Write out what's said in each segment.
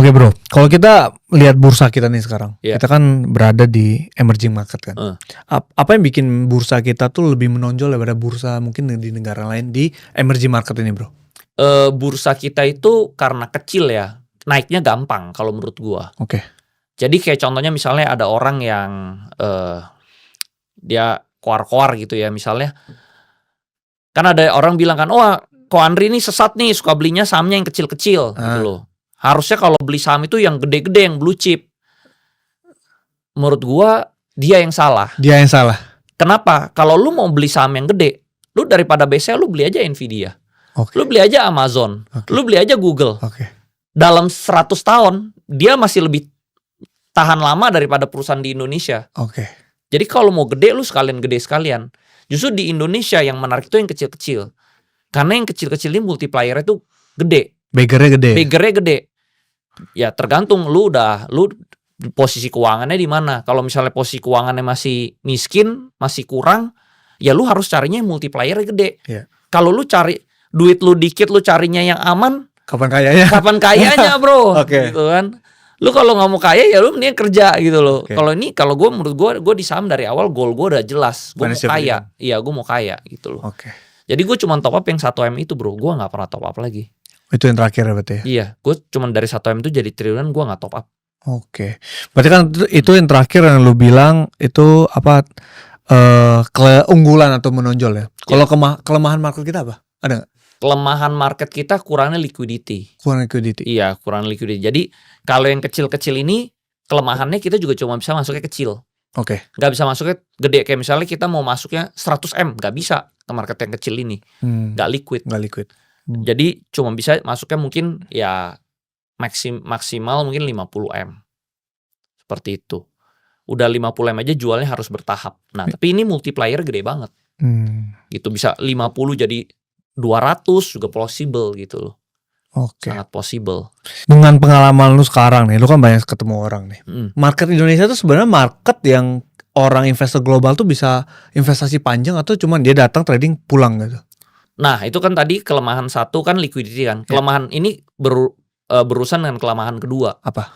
Oke bro, kalau kita lihat bursa kita nih sekarang, Iya. kita kan berada di emerging market kan. Heeh. Apa yang bikin bursa kita tuh lebih menonjol daripada bursa mungkin di negara lain di emerging market ini bro? Bursa kita itu karena kecil ya, naiknya gampang kalau menurut gua. Oke. Jadi kayak contohnya misalnya ada orang yang dia koar-koar gitu ya, misalnya kan ada orang bilang kan, "Oh, Ko Andri ini sesat nih, suka belinya sahamnya yang kecil-kecil," gitu loh. Harusnya kalau beli saham itu yang gede-gede, yang blue chip. Menurut gua dia yang salah. Dia yang salah. Kenapa? Kalau lu mau beli saham yang gede, lu daripada BCA lu beli aja Nvidia. Oke. Lu beli aja Amazon. Oke. Lu beli aja Google. Oke. Dalam 100 tahun dia masih lebih tahan lama daripada perusahaan di Indonesia. Oke. Jadi kalau mau gede lu sekalian gede sekalian. Justru di Indonesia yang menarik itu yang kecil-kecil. Karena yang kecil-kecil ini multiplier-nya tuh gede. Baggernya gede. Baggernya gede. Ya tergantung lu posisi keuangannya di mana. Kalau misalnya posisi keuangannya masih miskin, masih kurang, ya lu harus carinya yang multiplier gede. Iya. Kalau lu cari duit lu dikit, lu carinya yang aman, Kapan kayanya? kapan kayanya bro? Oke. Gitu kan. Lu kalau nggak mau kaya ya lu mending kerja gitu loh. Oke. Kalau ini, kalau menurut gue di saham dari awal goal gue udah jelas. Gue mau Financial kaya. freedom. Iya, gue mau kaya gitu loh. Oke. Jadi gue cuma top up yang 1M itu bro. Gue nggak pernah top up lagi. Itu yang terakhir ya berarti ya? Iya, gue cuma dari 1M itu jadi triliunan, gue nggak top up. Oke. Berarti kan itu yang terakhir yang lu bilang itu apa, keunggulan atau menonjol ya? Kalau kelemahan market kita apa? Ada nggak? Kelemahan market kita kurangnya liquidity. Kurang liquidity. Iya, kurang liquidity. Jadi kalau yang kecil-kecil ini kelemahannya kita juga cuma bisa masuknya kecil. Oke. Nggak bisa masuknya gede. Kayak misalnya kita mau masuknya 100M, nggak bisa ke market yang kecil ini. Nggak liquid. Nggak liquid. Jadi cuma bisa masuknya mungkin ya maksimal mungkin 50M. Seperti itu. Udah 50M aja jualnya harus bertahap. Nah, tapi ini multiplier gede banget. Gitu, bisa 50 jadi 200 juga possible gitu loh. Oke. Sangat possible. Dengan pengalaman lu sekarang nih, lu kan banyak ketemu orang nih. Market Indonesia tuh sebenarnya market yang orang investor global tuh bisa investasi panjang atau cuman dia datang trading pulang gitu. Nah, itu kan tadi kelemahan satu kan liquidity kan. Kelemahan ini berurusan dengan kelemahan kedua. Apa?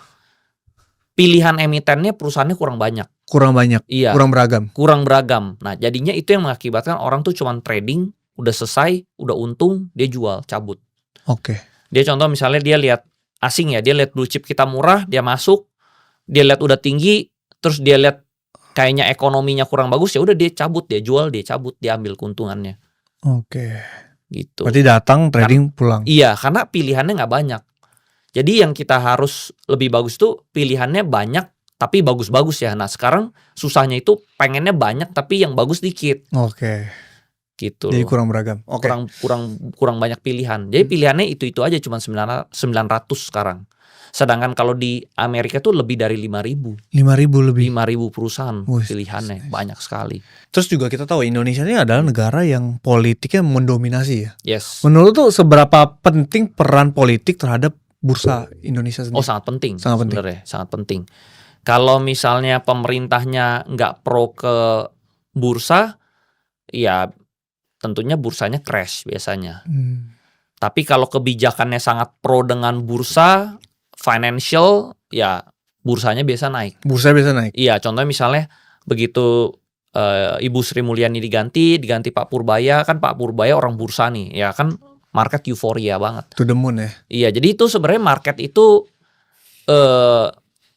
Pilihan emitennya perusahaannya kurang banyak. Kurang banyak. Iya. Kurang beragam. Kurang beragam. Nah, jadinya itu yang mengakibatkan orang tuh cuman trading, udah selesai, udah untung, dia jual, cabut. Oke. Dia contoh misalnya dia lihat asing ya, dia lihat blue chip kita murah, dia masuk, dia lihat udah tinggi, terus dia lihat kayaknya ekonominya kurang bagus, ya udah dia cabut, dia jual, dia cabut, dia ambil keuntungannya. Oke. Gitu. Berarti datang trading pulang. Iya, karena pilihannya nggak banyak. Jadi yang kita harus lebih bagus tuh pilihannya banyak tapi bagus-bagus ya. Nah sekarang susahnya itu pengennya banyak tapi yang bagus dikit. Oke. Gitu. Jadi kurang beragam. Oke. Kurang banyak pilihan. Jadi pilihannya itu aja cuma 900 sekarang. Sedangkan kalau di Amerika tuh lebih dari 5.000. 5.000 lebih. 5.000 perusahaan Wih, pilihannya banyak sekali. Terus juga kita tahu Indonesia ini adalah negara yang politiknya mendominasi ya. Yes. Menurut tuh seberapa penting peran politik terhadap bursa Indonesia sendiri? Oh, sangat penting. Sangat penting. Sebenarnya sangat penting. Kalau misalnya pemerintahnya nggak pro ke bursa, ya tentunya bursanya crash biasanya. Tapi kalau kebijakannya sangat pro dengan bursa, financial, ya bursanya biasa naik. Bursa biasa naik. Iya, contohnya misalnya begitu Ibu Sri Mulyani diganti Pak Purbaya, kan Pak Purbaya orang bursa nih, ya kan market euforia banget. To the moon ya. Iya, jadi itu sebenarnya market itu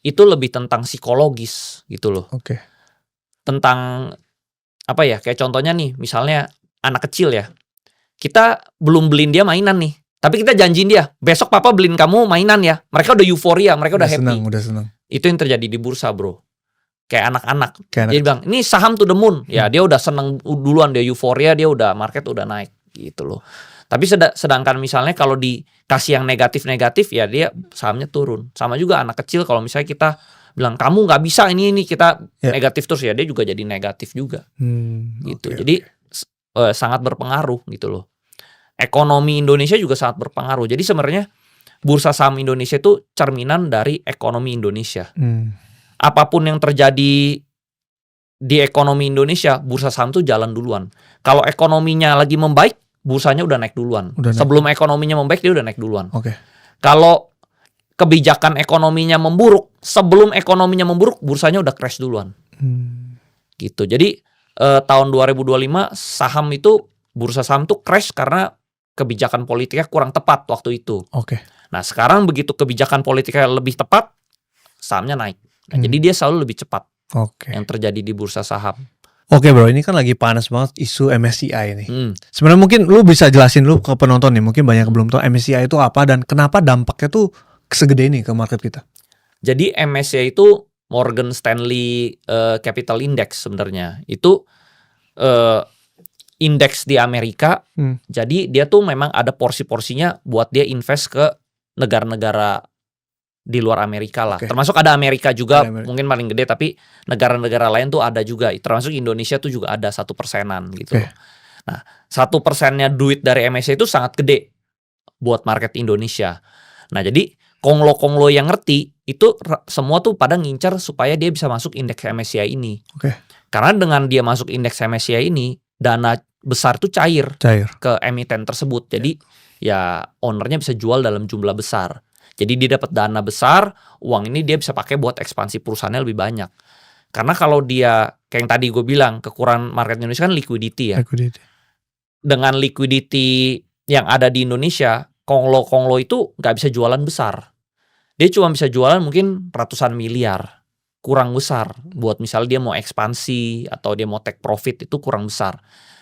lebih tentang psikologis gitu loh. Oke. Tentang apa ya? Kayak contohnya nih, misalnya anak kecil ya. Kita belum beliin dia mainan nih. Tapi kita janjiin dia, besok papa beliin kamu mainan ya. Mereka udah euforia, mereka udah happy. Udah senang. Itu yang terjadi di bursa bro. Kayak anak-anak. Dia bilang, ini saham to the moon. Ya dia udah seneng duluan, dia euforia, dia udah market udah naik gitu loh. Tapi sedangkan misalnya kalau dikasih yang negatif-negatif ya dia sahamnya turun. Sama juga anak kecil kalau misalnya kita bilang kamu nggak bisa ini kita negatif terus ya dia juga jadi negatif juga. Gitu. Okay. Jadi sangat berpengaruh gitu loh. Ekonomi Indonesia juga sangat berpengaruh. Jadi sebenarnya bursa saham Indonesia itu cerminan dari ekonomi Indonesia. Apapun yang terjadi di ekonomi Indonesia, bursa saham tuh jalan duluan. Kalau ekonominya lagi membaik, bursanya udah naik duluan. Sebelum ekonominya membaik dia udah naik duluan. Oke. Kalau kebijakan ekonominya memburuk, sebelum ekonominya memburuk bursanya udah crash duluan. Gitu. Jadi tahun 2025 bursa saham tuh crash karena kebijakan politiknya kurang tepat waktu itu. Nah, sekarang begitu kebijakan politiknya lebih tepat, sahamnya naik. Nah, jadi dia selalu lebih cepat. Yang terjadi di bursa saham. Oke bro, ini kan lagi panas banget isu MSCI nih. Sebenarnya mungkin lu bisa jelasin lu ke penonton nih, mungkin banyak yang belum tahu MSCI itu apa dan kenapa dampaknya tuh segede ini ke market kita. Jadi MSCI itu Morgan Stanley Capital Index sebenarnya. Itu indeks di Amerika. Jadi dia tuh memang ada porsi-porsinya buat dia invest ke negara-negara di luar Amerika lah. Termasuk ada Amerika juga, mungkin paling gede, tapi negara-negara lain tuh ada juga. Termasuk Indonesia tuh juga ada 1%-an gitu. Nah, 1%-nya duit dari MSCI itu sangat gede buat market Indonesia. Nah, jadi konglo-konglo yang ngerti itu semua tuh pada ngincar supaya dia bisa masuk indeks MSCI ini. Karena dengan dia masuk indeks MSCI ini, dana besar tuh cair ke emiten tersebut. Jadi ya ownernya bisa jual dalam jumlah besar. Jadi dia dapat dana besar, uang ini dia bisa pakai buat ekspansi perusahaannya lebih banyak. Karena kalau dia, kayak yang tadi gue bilang, kekurangan market Indonesia kan liquidity ya. Dengan liquidity yang ada di Indonesia, konglo-konglo itu nggak bisa jualan besar. Dia cuma bisa jualan mungkin ratusan miliar. Kurang besar. Buat misalnya dia mau ekspansi atau dia mau take profit, itu kurang besar.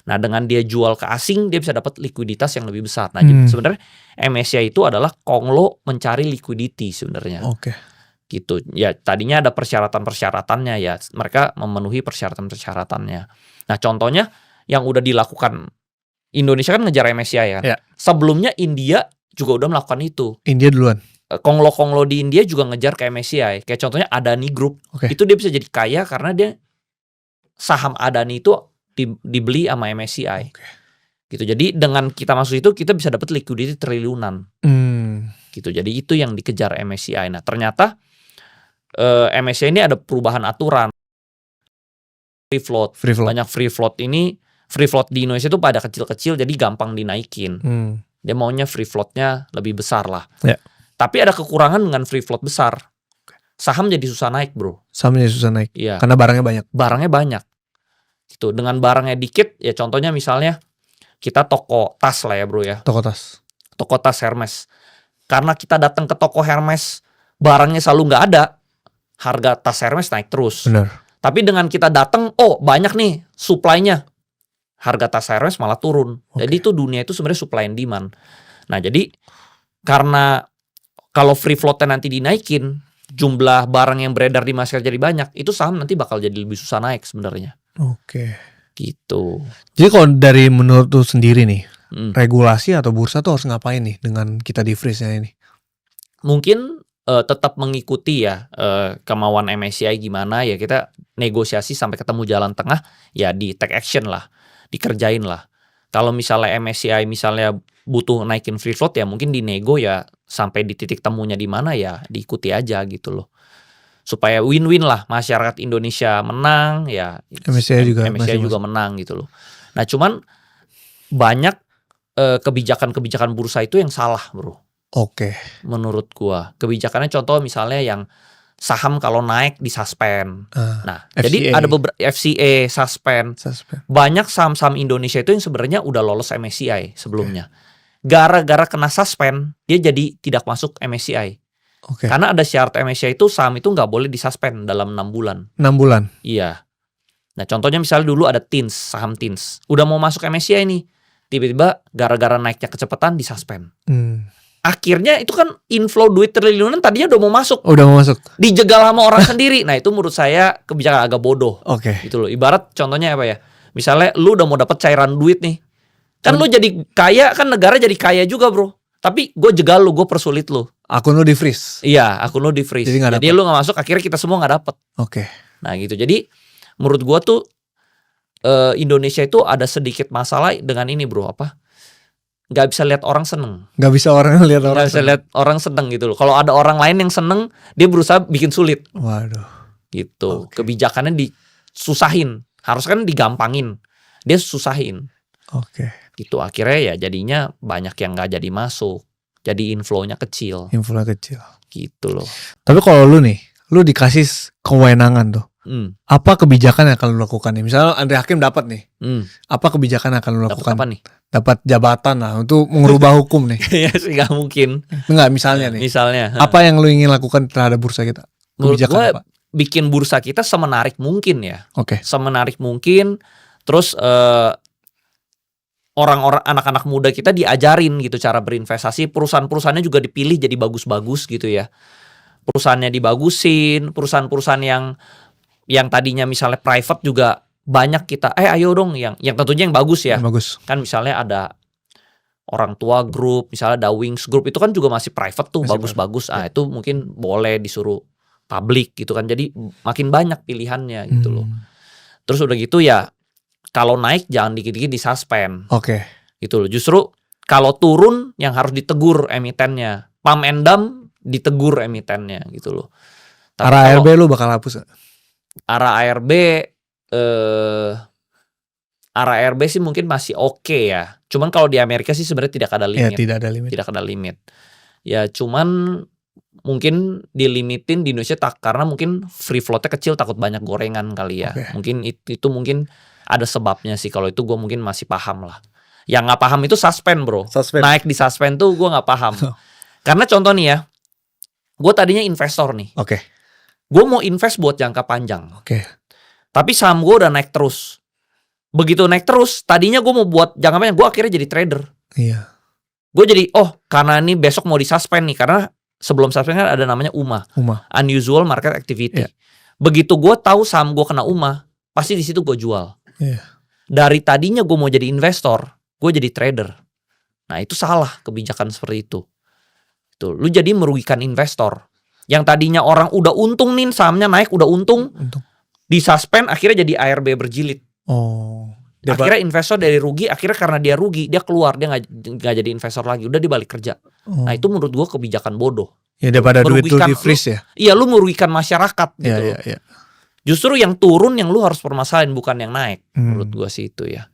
Nah, dengan dia jual ke asing, dia bisa dapat likuiditas yang lebih besar. Nah, jadi sebenarnya MSCI itu adalah konglo mencari liquidity sebenarnya. Gitu. Ya, tadinya ada persyaratan-persyaratannya ya. Mereka memenuhi persyaratan-persyaratannya. Nah, contohnya yang udah dilakukan Indonesia kan ngejar MSCI kan. Sebelumnya India juga udah melakukan itu. India duluan. Konglo-konglo di India juga ngejar ke MSCI. Kayak contohnya Adani Group. Itu dia bisa jadi kaya karena dia saham Adani itu dibeli sama MSCI. Gitu. Jadi dengan kita masuk itu kita bisa dapat liquidity triliunan. Gitu. Jadi itu yang dikejar MSCI. Nah, ternyata MSCI ini ada perubahan aturan. Free float. Banyak free float ini, free float di Indonesia itu pada kecil-kecil jadi gampang dinaikin. Dia maunya free floatnya lebih besar lah. Tapi ada kekurangan dengan free float besar. Saham jadi susah naik, bro. Saham jadi susah naik. Iya. Karena barangnya banyak. Barangnya banyak. Gitu. Dengan barangnya dikit, ya contohnya misalnya kita toko tas lah ya, bro ya. Toko tas Hermes. Karena kita datang ke toko Hermes, barangnya selalu nggak ada, harga tas Hermes naik terus. Tapi dengan kita datang, oh banyak nih supply-nya, harga tas Hermes malah turun. Jadi itu dunia itu sebenarnya supply and demand. Nah, jadi karena kalau free float-nya nanti dinaikin, jumlah barang yang beredar di masyarakat jadi banyak, itu saham nanti bakal jadi lebih susah naik sebenarnya. Gitu. Jadi kalau dari menurut lu sendiri nih, regulasi atau bursa tuh harus ngapain nih dengan kita di freeze-nya ini? Mungkin tetap mengikuti ya kemauan MSCI gimana ya, kita negosiasi sampai ketemu jalan tengah ya, di take action lah, dikerjain lah. Kalau misalnya MSCI misalnya butuh naikin free float ya mungkin dinego ya sampai di titik temunya di mana ya diikuti aja gitu loh. Supaya win-win lah, masyarakat Indonesia menang ya, MSCI juga menang gitu loh. Nah, cuman banyak kebijakan-kebijakan bursa itu yang salah, bro. Menurut gua kebijakannya contoh misalnya yang saham kalau naik disuspend. Nah, FCA. Jadi ada beberapa FCA suspend. Banyak saham-saham Indonesia itu yang sebenarnya udah lolos MSCI sebelumnya. Gara-gara kena suspend, dia jadi tidak masuk MSCI. Karena ada syarat MSCI itu saham itu nggak boleh disuspend dalam 6 bulan. 6 bulan? Iya. Nah, contohnya misalnya dulu ada TINS, saham TINS. Udah mau masuk MSCI nih. Tiba-tiba gara-gara naiknya kecepatan disuspend. Akhirnya itu kan inflow duit triliunan tadinya udah mau masuk. Dijegal sama orang sendiri. Nah, itu menurut saya kebijakan agak bodoh. Gitu loh. Ibarat contohnya apa ya? Misalnya lu udah mau dapat cairan duit nih. Kan lu jadi kaya, kan negara jadi kaya juga, bro. Tapi gue jegal lu, gue persulit lu. Akun lu di freeze. Iya, akun lu di freeze. Jadi lu gak masuk, akhirnya kita semua gak dapet. Nah gitu. Jadi menurut gue tuh Indonesia itu ada sedikit masalah dengan ini, bro. Gak bisa lihat orang seneng. Gak bisa lihat orang seneng gitu loh. Kalau ada orang lain yang seneng, dia berusaha bikin sulit. Gitu. Kebijakannya disusahin. Harus kan digampangin. Dia susahin. Gitu. Akhirnya ya jadinya banyak yang gak jadi masuk. Jadi inflow-nya kecil. gitu loh. Tapi kalau lu nih, lu dikasih kewenangan tuh, apa kebijakan yang akan lu lakukan nih? Misalnya Andre Hakim dapat nih, apa kebijakan yang akan lu lakukan? Dapat apa nih? Dapat jabatan lah untuk mengubah hukum nih. Ya sih nggak mungkin. Enggak, misalnya nih. Misalnya. Apa yang lu ingin lakukan terhadap bursa kita? Menurut gue apa? bikin bursa kita semenarik mungkin ya. Oke. Semenarik mungkin. Terus orang-orang anak-anak muda kita diajarin gitu cara berinvestasi. Perusahaan-perusahaannya juga dipilih jadi bagus-bagus gitu ya. Perusahaannya dibagusin. Perusahaan-perusahaan yang tadinya misalnya private juga banyak kita. Ayo dong yang tentunya yang bagus ya. Bagus. Kan misalnya ada Orang Tua Group, misalnya ada Wings Group, itu kan juga masih private tuh, bagus-bagus. Itu mungkin boleh disuruh publik gitu kan. Jadi makin banyak pilihannya gitu loh. Terus udah gitu ya, kalau naik jangan dikit-dikit disuspend. Oke. Gitu loh. Justru kalau turun yang harus ditegur emitennya. Pump and dump ditegur emitennya gitu loh. Tapi arah ARB lu bakal hapus? Arah ARB sih mungkin masih oke ya. Cuman kalau di Amerika sih sebenarnya tidak ada limit. Ya, tidak ada limit. Tidak ada limit. Ya cuman mungkin dilimitin di Indonesia karena mungkin free floatnya kecil, takut banyak gorengan kali ya. Mungkin itu mungkin ada sebabnya sih. Kalau itu gue mungkin masih paham lah. Yang nggak paham itu suspend bro. Naik di suspend tuh gue nggak paham. Karena contoh nih ya, gue tadinya investor nih. Gue mau invest buat jangka panjang. Tapi saham gue udah naik terus. Begitu naik terus, tadinya gue mau buat jangka panjang, gue akhirnya jadi trader. Iya. Gue jadi, karena ini besok mau disuspend nih, karena sebelum suspend kan ada namanya UMA. Unusual Market Activity. Yeah. Begitu gue tahu saham gue kena UMA, pasti di situ gue jual. Yeah. Dari tadinya gue mau jadi investor, gue jadi trader. Nah itu salah kebijakan seperti itu. Tuh, lu jadi merugikan investor. Yang tadinya orang udah untung nih, sahamnya naik udah untung. Disuspend akhirnya jadi ARB berjilid. Akhirnya investor dari rugi, akhirnya karena dia rugi dia keluar, dia nggak jadi investor lagi, udah dibalik kerja. Nah itu menurut gua kebijakan bodoh. Ya daripada duit lu di freeze ya. Iya, lu merugikan masyarakat gitu. Justru yang turun yang lu harus permasalahin, bukan yang naik. Menurut gua sih itu ya.